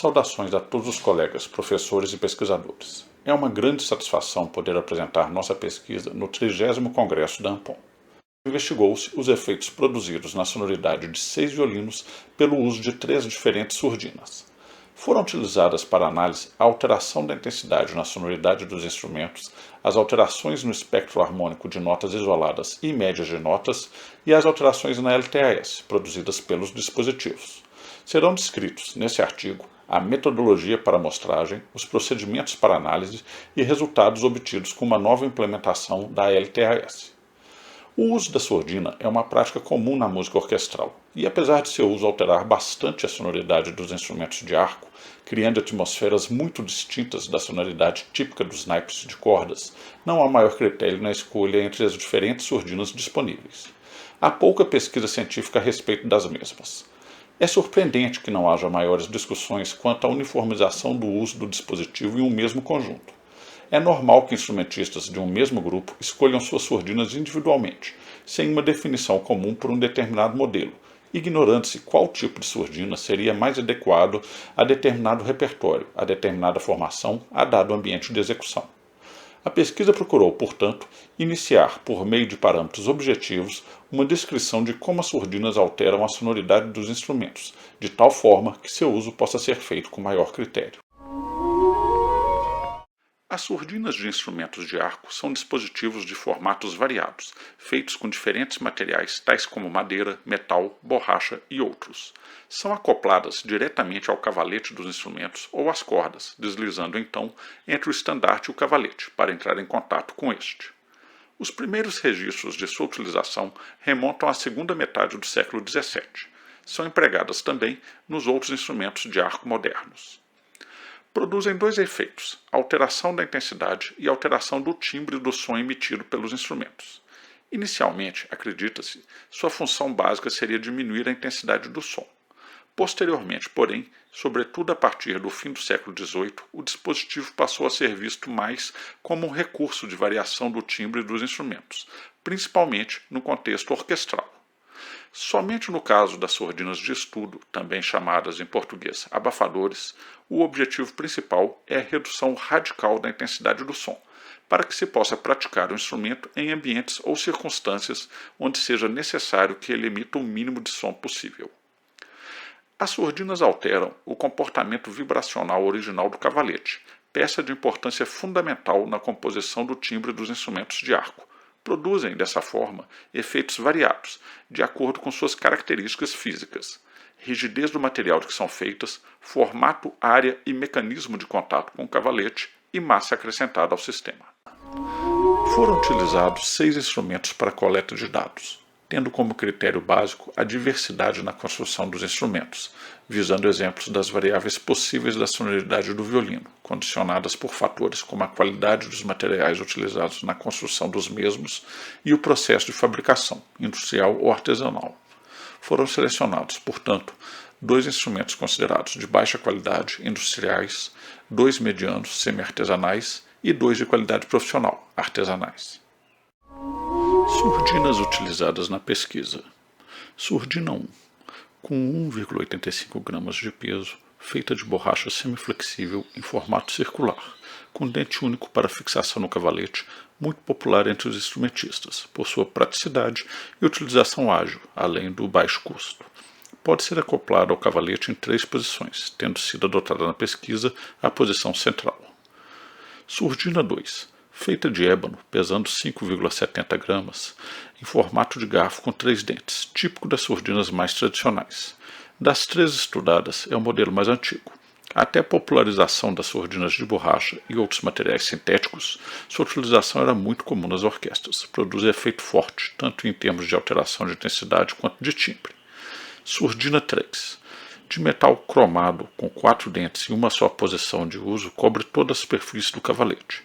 Saudações a todos os colegas, professores e pesquisadores. É uma grande satisfação poder apresentar nossa pesquisa no 30º Congresso da Ampon. Investigou-se os efeitos produzidos na sonoridade de 6 violinos pelo uso de 3 diferentes surdinas. Foram utilizadas para análise a alteração da intensidade na sonoridade dos instrumentos, as alterações no espectro harmônico de notas isoladas e médias de notas e as alterações na LTAS, produzidas pelos dispositivos. Serão descritos, nesse artigo, a metodologia para amostragem, os procedimentos para análise e resultados obtidos com uma nova implementação da LTAS. O uso da surdina é uma prática comum na música orquestral, e apesar de seu uso alterar bastante a sonoridade dos instrumentos de arco, criando atmosferas muito distintas da sonoridade típica dos naipes de cordas, não há maior critério na escolha entre as diferentes surdinas disponíveis. Há pouca pesquisa científica a respeito das mesmas. É surpreendente que não haja maiores discussões quanto à uniformização do uso do dispositivo em um mesmo conjunto. É normal que instrumentistas de um mesmo grupo escolham suas surdinas individualmente, sem uma definição comum por um determinado modelo, ignorando-se qual tipo de surdina seria mais adequado a determinado repertório, a determinada formação, a dado ambiente de execução. A pesquisa procurou, portanto, iniciar, por meio de parâmetros objetivos, uma descrição de como as surdinas alteram a sonoridade dos instrumentos, de tal forma que seu uso possa ser feito com maior critério. As surdinas de instrumentos de arco são dispositivos de formatos variados, feitos com diferentes materiais tais como madeira, metal, borracha e outros. São acopladas diretamente ao cavalete dos instrumentos ou às cordas, deslizando então entre o estandarte e o cavalete para entrar em contato com este. Os primeiros registros de sua utilização remontam à segunda metade do século XVII. São empregadas também nos outros instrumentos de arco modernos. Produzem 2 efeitos, a alteração da intensidade e a alteração do timbre do som emitido pelos instrumentos. Inicialmente, acredita-se, sua função básica seria diminuir a intensidade do som. Posteriormente, porém, sobretudo a partir do fim do século XVIII, o dispositivo passou a ser visto mais como um recurso de variação do timbre dos instrumentos, principalmente no contexto orquestral. Somente no caso das surdinas de estudo, também chamadas em português abafadores, o objetivo principal é a redução radical da intensidade do som, para que se possa praticar o instrumento em ambientes ou circunstâncias onde seja necessário que ele emita o mínimo de som possível. As surdinas alteram o comportamento vibracional original do cavalete, peça de importância fundamental na composição do timbre dos instrumentos de arco. Produzem, dessa forma, efeitos variados, de acordo com suas características físicas, rigidez do material de que são feitas, formato, área e mecanismo de contato com o cavalete e massa acrescentada ao sistema. Foram utilizados 6 instrumentos para coleta de dados, tendo como critério básico a diversidade na construção dos instrumentos, visando exemplos das variáveis possíveis da sonoridade do violino, condicionadas por fatores como a qualidade dos materiais utilizados na construção dos mesmos e o processo de fabricação, industrial ou artesanal. Foram selecionados, portanto, 2 instrumentos considerados de baixa qualidade, industriais, 2 medianos, semi-artesanais e 2 de qualidade profissional, artesanais. Surdinas utilizadas na pesquisa. Surdina 1, com 1,85 gramas de peso, feita de borracha semiflexível em formato circular, com dente único para fixação no cavalete, muito popular entre os instrumentistas, por sua praticidade e utilização ágil, além do baixo custo. Pode ser acoplado ao cavalete em 3 posições, tendo sido adotada na pesquisa a posição central. Surdina 2, feita de ébano, pesando 5,70 gramas, em formato de garfo com 3 dentes, típico das surdinas mais tradicionais. Das 3 estudadas, é o modelo mais antigo. Até a popularização das surdinas de borracha e outros materiais sintéticos, sua utilização era muito comum nas orquestras. Produz efeito forte, tanto em termos de alteração de intensidade quanto de timbre. Surdina 3, de metal cromado, com 4 dentes e uma só posição de uso, cobre toda a superfície do cavalete.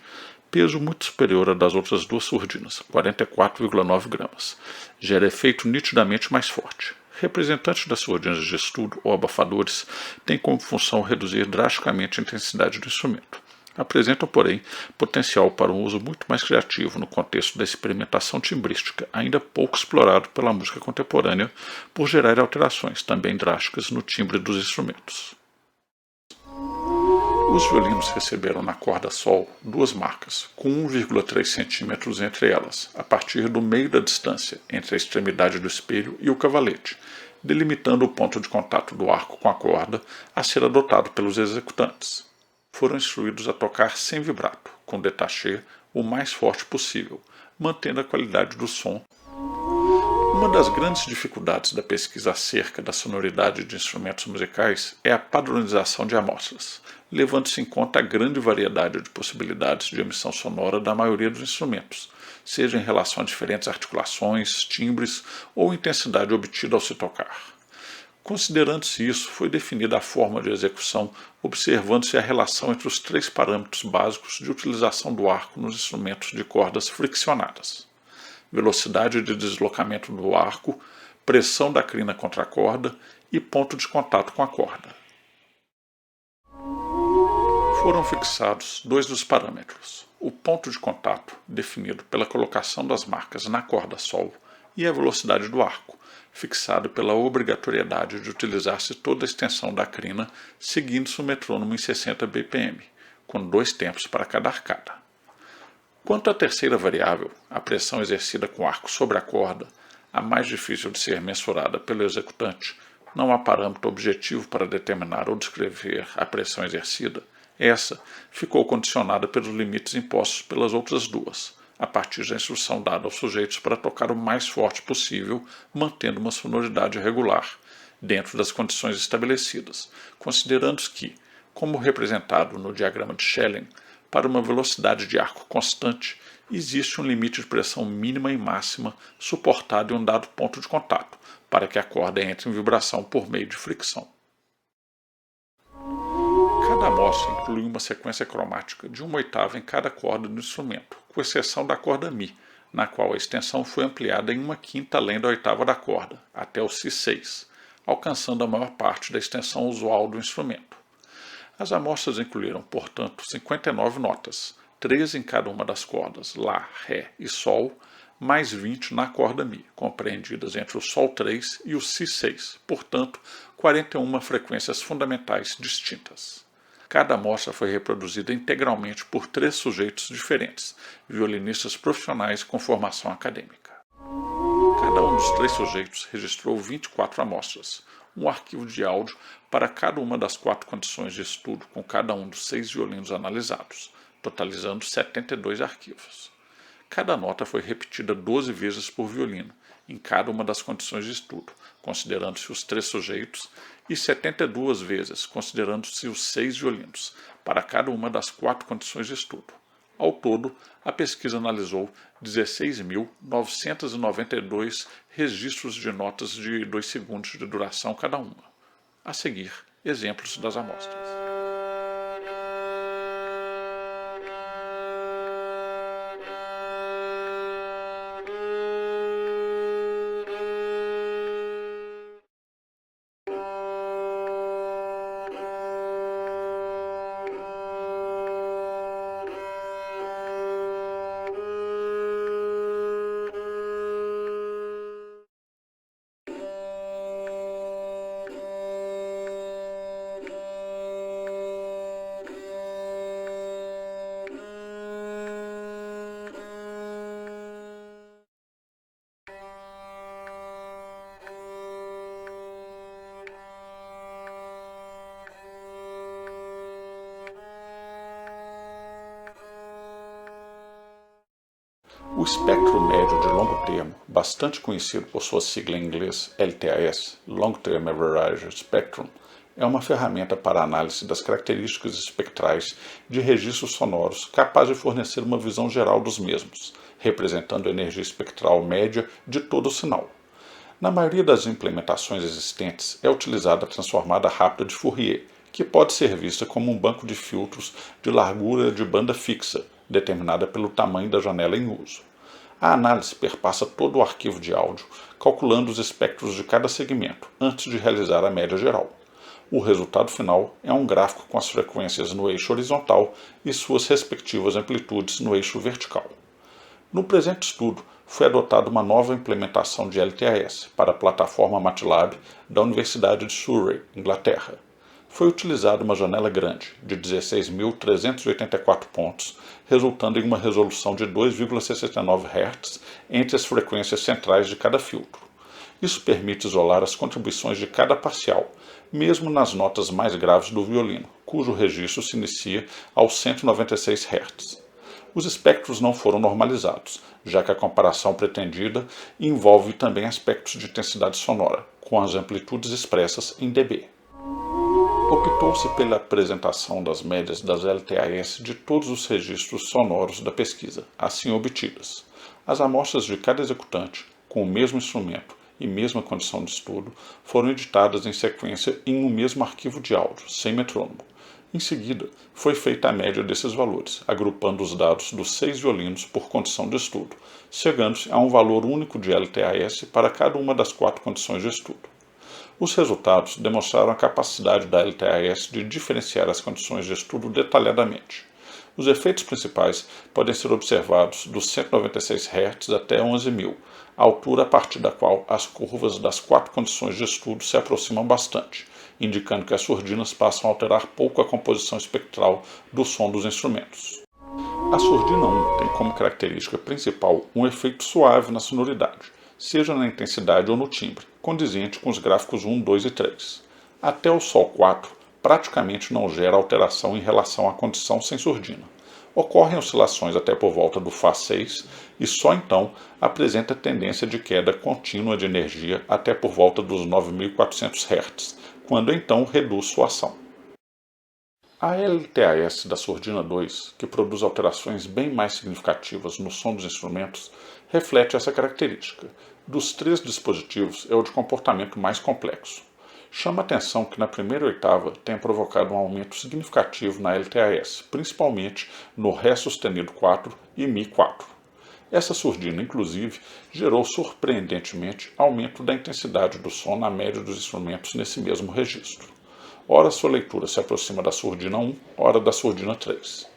Peso muito superior ao das outras 2 surdinas, 44,9 gramas. Gera efeito nitidamente mais forte. Representantes das surdinas de estudo ou abafadores têm como função reduzir drasticamente a intensidade do instrumento. Apresentam, porém, potencial para um uso muito mais criativo no contexto da experimentação timbrística, ainda pouco explorado pela música contemporânea, por gerar alterações também drásticas no timbre dos instrumentos. Os violinos receberam na corda Sol duas marcas, com 1,3 centímetros entre elas, a partir do meio da distância entre a extremidade do espelho e o cavalete, delimitando o ponto de contato do arco com a corda a ser adotado pelos executantes. Foram instruídos a tocar sem vibrato, com détaché o mais forte possível, mantendo a qualidade do som. Uma das grandes dificuldades da pesquisa acerca da sonoridade de instrumentos musicais é a padronização de amostras, levando-se em conta a grande variedade de possibilidades de emissão sonora da maioria dos instrumentos, seja em relação a diferentes articulações, timbres ou intensidade obtida ao se tocar. Considerando-se isso, foi definida a forma de execução observando-se a relação entre os três parâmetros básicos de utilização do arco nos instrumentos de cordas friccionadas: velocidade de deslocamento do arco, pressão da crina contra a corda e ponto de contato com a corda. Foram fixados dois dos parâmetros: o ponto de contato, definido pela colocação das marcas na corda Sol, e a velocidade do arco, fixado pela obrigatoriedade de utilizar-se toda a extensão da crina, seguindo-se o metrônomo em 60 bpm, com 2 tempos para cada arcada. Quanto à terceira variável, a pressão exercida com o arco sobre a corda, a mais difícil de ser mensurada pelo executante, não há parâmetro objetivo para determinar ou descrever a pressão exercida. Essa ficou condicionada pelos limites impostos pelas outras duas, a partir da instrução dada aos sujeitos para tocar o mais forte possível, mantendo uma sonoridade regular, dentro das condições estabelecidas, considerando-se que, como representado no diagrama de Schelling, para uma velocidade de arco constante, existe um limite de pressão mínima e máxima suportado em um dado ponto de contato, para que a corda entre em vibração por meio de fricção. Cada amostra inclui uma sequência cromática de 1/8 em cada corda do instrumento, com exceção da corda Mi, na qual a extensão foi ampliada em 1/5 além da oitava da corda, até o Si6, alcançando a maior parte da extensão usual do instrumento. As amostras incluíram, portanto, 59 notas, 13 em cada uma das cordas Lá, Ré e Sol, mais 20 na corda Mi, compreendidas entre o Sol 3 e o Si 6, portanto, 41 frequências fundamentais distintas. Cada amostra foi reproduzida integralmente por 3 sujeitos diferentes, violinistas profissionais com formação acadêmica. Cada um dos 3 sujeitos registrou 24 amostras, um arquivo de áudio para cada uma das 4 condições de estudo com cada um dos 6 violinos analisados, totalizando 72 arquivos. Cada nota foi repetida 12 vezes por violino, em cada uma das condições de estudo, considerando-se os 3 sujeitos, e 72 vezes, considerando-se os 6 violinos, para cada uma das 4 condições de estudo. Ao todo, a pesquisa analisou 16.992 registros de notas de 2 segundos de duração cada uma. A seguir, exemplos das amostras. O espectro médio de longo termo, bastante conhecido por sua sigla em inglês LTAS, Long Term Average Spectrum, é uma ferramenta para análise das características espectrais de registros sonoros capaz de fornecer uma visão geral dos mesmos, representando a energia espectral média de todo o sinal. Na maioria das implementações existentes é utilizada a transformada rápida de Fourier, que pode ser vista como um banco de filtros de largura de banda fixa, determinada pelo tamanho da janela em uso. A análise perpassa todo o arquivo de áudio, calculando os espectros de cada segmento, antes de realizar a média geral. O resultado final é um gráfico com as frequências no eixo horizontal e suas respectivas amplitudes no eixo vertical. No presente estudo, foi adotada uma nova implementação de LTAS para a plataforma MATLAB da Universidade de Surrey, Inglaterra. foi utilizada uma janela grande, de 16.384 pontos, resultando em uma resolução de 2,69 Hz entre as frequências centrais de cada filtro. Isso permite isolar as contribuições de cada parcial, mesmo nas notas mais graves do violino, cujo registro se inicia aos 196 Hz. Os espectros não foram normalizados, já que a comparação pretendida envolve também aspectos de intensidade sonora, com as amplitudes expressas em dB. Optou-se pela apresentação das médias das LTAS de todos os registros sonoros da pesquisa, assim obtidas. As amostras de cada executante, com o mesmo instrumento e mesma condição de estudo, foram editadas em sequência em um mesmo arquivo de áudio, sem metrônomo. Em seguida, foi feita a média desses valores, agrupando os dados dos 6 violinos por condição de estudo, chegando-se a um valor único de LTAS para cada uma das 4 condições de estudo. Os resultados demonstraram a capacidade da LTAS de diferenciar as condições de estudo detalhadamente. Os efeitos principais podem ser observados dos 196 Hz até 11.000, a altura a partir da qual as curvas das 4 condições de estudo se aproximam bastante, indicando que as surdinas passam a alterar pouco a composição espectral do som dos instrumentos. A surdina 1 tem como característica principal um efeito suave na sonoridade, seja na intensidade ou no timbre, condizente com os gráficos 1, 2 e 3. Até o Sol 4, praticamente não gera alteração em relação à condição sem surdina. Ocorrem oscilações até por volta do Fá 6 e só então apresenta tendência de queda contínua de energia até por volta dos 9.400 Hz, quando então reduz sua ação. A LTAS da surdina 2, que produz alterações bem mais significativas no som dos instrumentos, reflete essa característica. Dos 3 dispositivos, é o de comportamento mais complexo. Chama a atenção que na primeira oitava tenha provocado um aumento significativo na LTAS, principalmente no Ré sustenido 4 e Mi 4. Essa surdina, inclusive, gerou surpreendentemente aumento da intensidade do som na média dos instrumentos nesse mesmo registro. Ora sua leitura se aproxima da surdina 1, ora da surdina 3.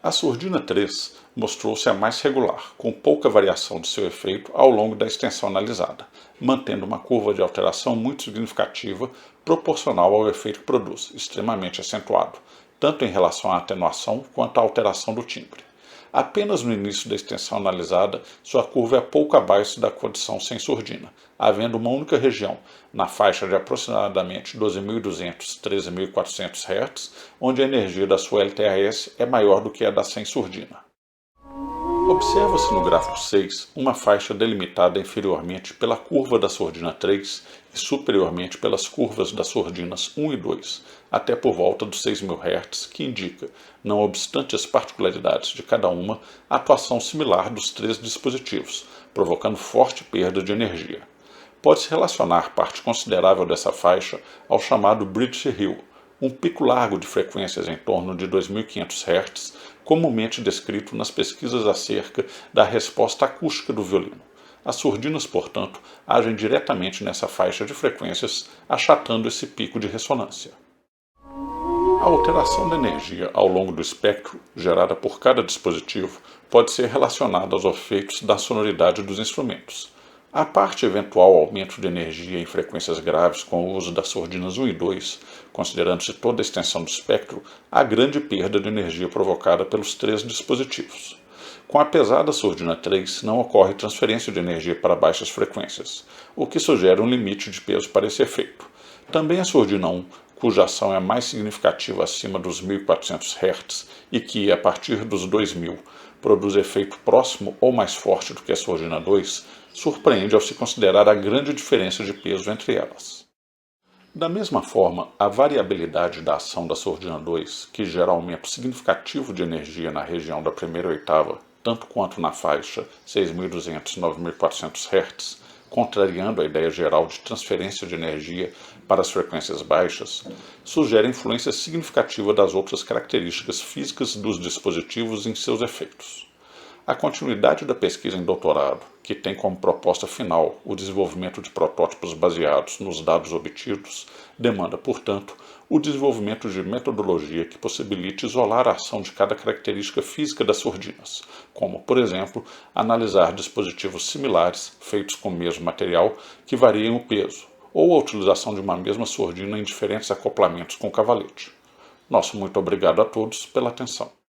A surdina 3 mostrou-se a mais regular, com pouca variação de seu efeito ao longo da extensão analisada, mantendo uma curva de alteração muito significativa proporcional ao efeito que produz, extremamente acentuado, tanto em relação à atenuação quanto à alteração do timbre. Apenas no início da extensão analisada, sua curva é pouco abaixo da condição sem surdina, havendo uma única região, na faixa de aproximadamente 12.200 a 13.400 Hz, onde a energia da sua LTAS é maior do que a da sem surdina. Observa-se no gráfico 6 uma faixa delimitada inferiormente pela curva da surdina 3 e superiormente pelas curvas das surdinas 1 e 2, até por volta dos 6.000 Hz, que indica, não obstante as particularidades de cada uma, a atuação similar dos 3 dispositivos, provocando forte perda de energia. Pode-se relacionar parte considerável dessa faixa ao chamado Bridge Hill, um pico largo de frequências em torno de 2.500 Hz, comumente descrito nas pesquisas acerca da resposta acústica do violino. As surdinas, portanto, agem diretamente nessa faixa de frequências, achatando esse pico de ressonância. A alteração da energia ao longo do espectro, gerada por cada dispositivo, pode ser relacionada aos efeitos da sonoridade dos instrumentos. A parte eventual aumento de energia em frequências graves com o uso das surdinas 1 e 2, considerando-se toda a extensão do espectro, a grande perda de energia provocada pelos 3 dispositivos. Com a pesada surdina 3, não ocorre transferência de energia para baixas frequências, o que sugere um limite de peso para esse efeito. Também a surdina 1, cuja ação é mais significativa acima dos 1.400 Hz e que, a partir dos 2.000, produz efeito próximo ou mais forte do que a surdina 2, surpreende ao se considerar a grande diferença de peso entre elas. Da mesma forma, a variabilidade da ação da surdina 2, que gera aumento significativo de energia na região da primeira oitava, tanto quanto na faixa 6.200 a 9.400 Hz, contrariando a ideia geral de transferência de energia para as frequências baixas, sugere influência significativa das outras características físicas dos dispositivos em seus efeitos. A continuidade da pesquisa em doutorado, que tem como proposta final o desenvolvimento de protótipos baseados nos dados obtidos, demanda, portanto, o desenvolvimento de metodologia que possibilite isolar a ação de cada característica física das surdinas, como, por exemplo, analisar dispositivos similares, feitos com o mesmo material, que variem o peso, ou a utilização de uma mesma surdina em diferentes acoplamentos com cavalete. Nosso muito obrigado a todos pela atenção.